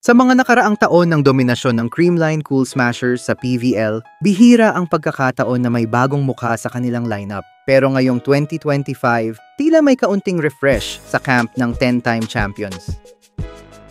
Sa mga nakaraang taon ng dominasyon ng Creamline Cool Smashers sa PVL, bihira ang pagkakataon na may bagong mukha sa kanilang lineup. Pero ngayong 2025, tila may kaunting refresh sa camp ng 10-time champions.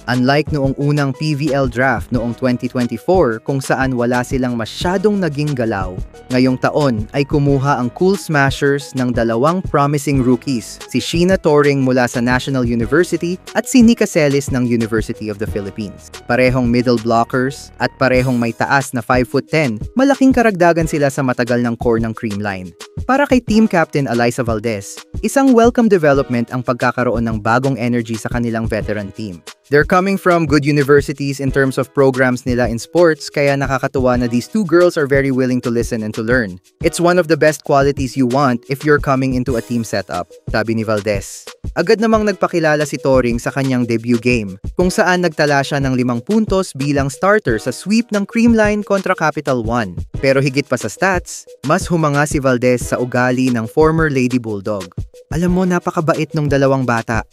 Unlike noong unang PVL draft noong 2024 kung saan wala silang masyadong naging galaw, ngayong taon ay kumuha ang Cool Smashers ng dalawang promising rookies, si Sheena Torring mula sa National University at si Nika Celis ng University of the Philippines. Parehong middle blockers at parehong may taas na 5'10", malaking karagdagan sila sa matagal ng core ng Creamline. Para kay Team Captain Alyssa Valdez, isang welcome development ang pagkakaroon ng bagong energy sa kanilang veteran team. They're coming from good universities in terms of programs nila in sports, kaya nakakatuwa na these two girls are very willing to listen and to learn. It's one of the best qualities you want if you're coming into a team setup, sabi ni Valdez. Agad namang nagpakilala si Torring sa kanyang debut game, kung saan nagtala siya ng 5 puntos bilang starter sa sweep ng Creamline kontra Capital One. Pero higit pa sa stats, mas humanga si Valdez sa ugali ng former Lady Bulldog. Alam mo, napakabait nung dalawang bata.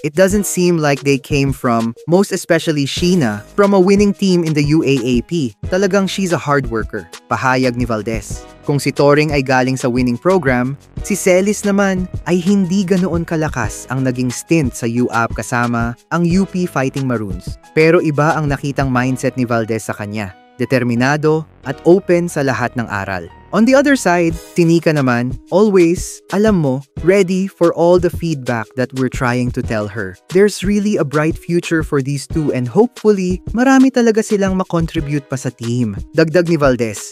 It doesn't seem like they came from, most especially Sheena, from a winning team in the UAAP. Talagang she's a hard worker, pahayag ni Valdez. Kung si Torring ay galing sa winning program, si Celis naman ay hindi ganoon kalakas ang naging stint sa UAAP kasama ang UP Fighting Maroons. Pero iba ang nakitang mindset ni Valdez sa kanya, determinado at open sa lahat ng aral. On the other side, si Nika naman, always, alam mo, ready for all the feedback that we're trying to tell her. There's really a bright future for these two and hopefully, marami talaga silang makontribute pa sa team. Dagdag ni Valdez.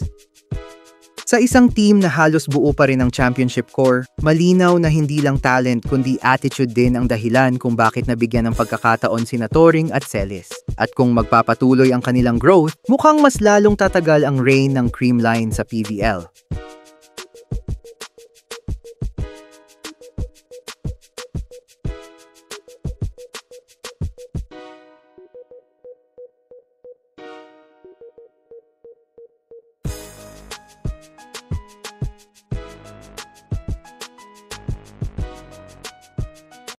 Sa isang team na halos buo pa rin ang championship core, malinaw na hindi lang talent kundi attitude din ang dahilan kung bakit nabigyan ng pagkakataon sina Torring at Celis. At kung magpapatuloy ang kanilang growth, mukhang mas lalong tatagal ang reign ng Creamline sa PVL.